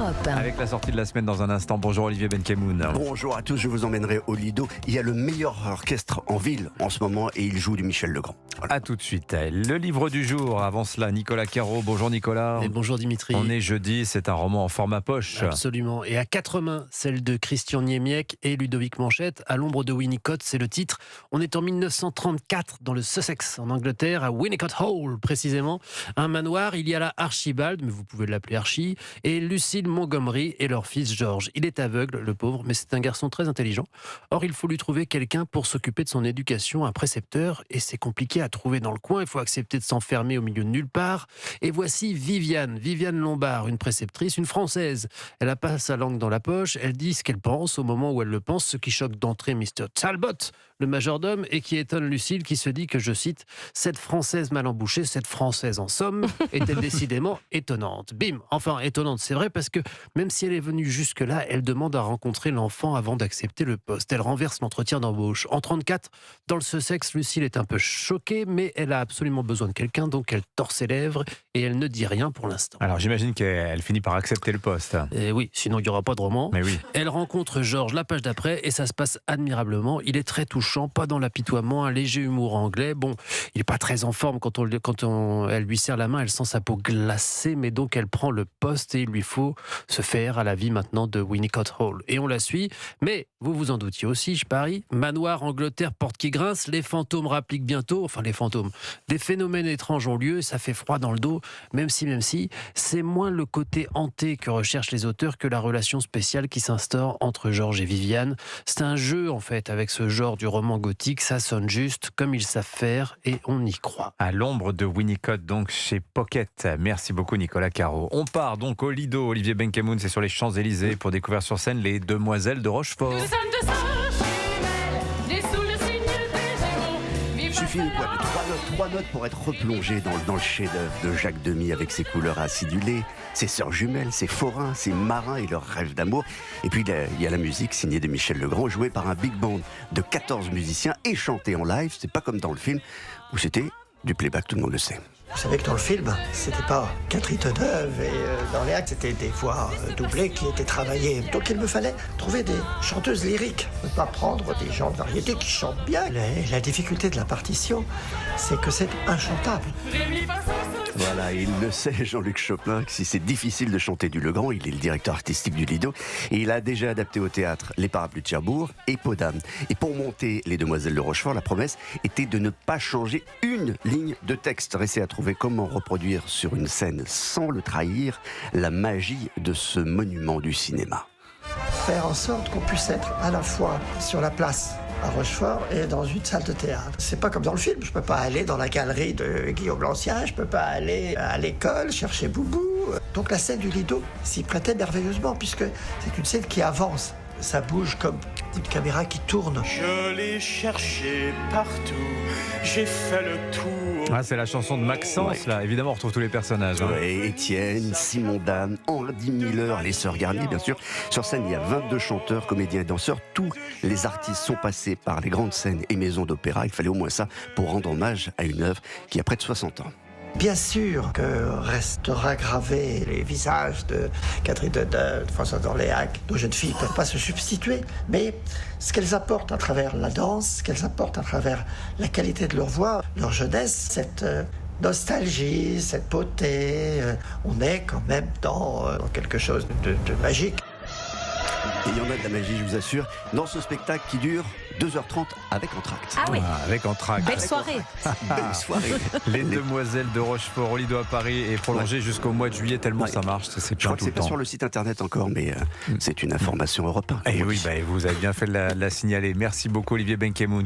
Europe 1. Avec la sortie de la semaine dans un instant. Bonjour Olivier Benkemoun. Bonjour à tous, je vous emmènerai au Lido. Il y a le meilleur orchestre en ville en ce moment et il joue du Michel Legrand. Voilà. A tout de suite. Le livre du jour. Avant cela, Nicolas Quérault. Bonjour Nicolas. Et bonjour Dimitri. On est jeudi, c'est un roman en format poche. Absolument. Et à quatre mains, celle de Christian Niemiec et Ludovic Manchette. À l'ombre de Winnicott, c'est le titre. On est en 1934 dans le Sussex, en Angleterre, à Winnicott Hall précisément. Un manoir, il y a là Archibald, mais vous pouvez l'appeler Archie, et Lucille Montgomery et leur fils George. Il est aveugle, le pauvre, mais c'est un garçon très intelligent. Or, il faut lui trouver quelqu'un pour s'occuper de son éducation, un précepteur, et c'est compliqué à trouver dans le coin. Il faut accepter de s'enfermer au milieu de nulle part. Et voici Viviane Lombard, une préceptrice, une Française. Elle n'a pas sa langue dans la poche, elle dit ce qu'elle pense au moment où elle le pense, ce qui choque d'entrée Mr. Talbot, le majordome, et qui étonne Lucille, qui se dit que, je cite, « Cette Française mal embouchée, cette Française en somme, est-elle décidément étonnante ?» Bim. Enfin, étonnante, c'est vrai, parce que même si elle est venue jusque-là, elle demande à rencontrer l'enfant avant d'accepter le poste. Elle renverse l'entretien d'embauche. En 34, dans le Sussex, Lucille est un peu choquée, mais elle a absolument besoin de quelqu'un, donc elle tord ses lèvres et elle ne dit rien pour l'instant. Alors j'imagine qu'elle finit par accepter le poste. Et oui, sinon il n'y aura pas de roman. Mais oui. Elle rencontre Georges la page d'après et ça se passe admirablement. Il est très touchant, pas dans l'apitoiement, un léger humour anglais. Bon, il n'est pas très en forme quand elle lui serre la main, elle sent sa peau glacée, mais donc elle prend le poste et il lui faut se faire à la vie maintenant de Winnicott Hall. Et on la suit, mais vous vous en doutiez aussi, je parie. Manoir, Angleterre, porte qui grince, les fantômes rappliquent bientôt, enfin les fantômes. Des phénomènes étranges ont lieu, ça fait froid dans le dos, même si, c'est moins le côté hanté que recherchent les auteurs que la relation spéciale qui s'instaure entre Georges et Viviane. C'est un jeu, en fait, avec ce genre du roman gothique, ça sonne juste, comme ils savent faire, et on y croit. À l'ombre de Winnicott, donc chez Pocket. Merci beaucoup Nicolas Quérault. On part donc au Lido. Olivier Benkemoun, c'est sur les Champs-Élysées pour découvrir sur scène les Demoiselles de Rochefort. Il suffit de trois notes pour être replongé dans le chef-d'œuvre de Jacques Demy avec ses couleurs acidulées, ses sœurs jumelles, ses forains, ses marins et leurs rêves d'amour. Et puis il y a la musique signée de Michel Legrand, jouée par un big band de 14 musiciens et chantée en live. C'est pas comme dans le film où c'était du playback, tout le monde le sait. Vous savez que dans le film, c'était pas Catherine Deneuve et dans les actes, c'était des voix doublées qui étaient travaillées. Donc il me fallait trouver des chanteuses lyriques, ne pas prendre des gens de variété qui chantent bien. La difficulté de la partition, c'est que c'est inchantable. Voilà, il le sait, Jean-Luc Chopin, que si c'est difficile de chanter du Legrand, il est le directeur artistique du Lido, et il a déjà adapté au théâtre Les Parapluies de Cherbourg et Peau d'âme. Et pour monter Les Demoiselles de Rochefort, la promesse était de ne pas changer une ligne de texte. Restait à trouver comment reproduire sur une scène, sans le trahir, la magie de ce monument du cinéma. Faire en sorte qu'on puisse être à la fois sur la place à Rochefort et dans une salle de théâtre. C'est pas comme dans le film, je peux pas aller dans la galerie de Guillaume l'Ancien, je peux pas aller à l'école chercher Boubou. Donc la scène du Lido s'y prêtait merveilleusement puisque c'est une scène qui avance. Ça bouge comme une caméra qui tourne. Je l'ai cherché partout, j'ai fait le tour. Ah, c'est la chanson de Maxence, là. Évidemment, on retrouve tous les personnages. Hein. Ouais, Étienne, Simon Dame, Henri Miller, les sœurs Garnier, bien sûr. Sur scène, il y a 22 chanteurs, comédiens et danseurs. Tous les artistes sont passés par les grandes scènes et maisons d'opéra. Il fallait au moins ça pour rendre hommage à une œuvre qui a près de 60 ans. Bien sûr que restera gravé les visages de Catherine Deneuve, de François d'Orléac. Nos jeunes filles ne peuvent pas se substituer, mais ce qu'elles apportent à travers la danse, ce qu'elles apportent à travers la qualité de leur voix, leur jeunesse, cette nostalgie, cette beauté, on est quand même dans quelque chose de magique. Et il y en a de la magie, je vous assure, dans ce spectacle qui dure 2h30 avec entracte. Ah oui, Avec entracte. belle soirée. Belle soirée. Les Demoiselles de Rochefort au Lido à Paris est prolongé jusqu'au mois de juillet, tellement ça marche. C'est Je plein crois que tout c'est le pas temps. sur le site internet encore, mais c'est une information européenne. Et oui, vous avez bien fait de la signaler. Merci beaucoup Olivier Benkemoun.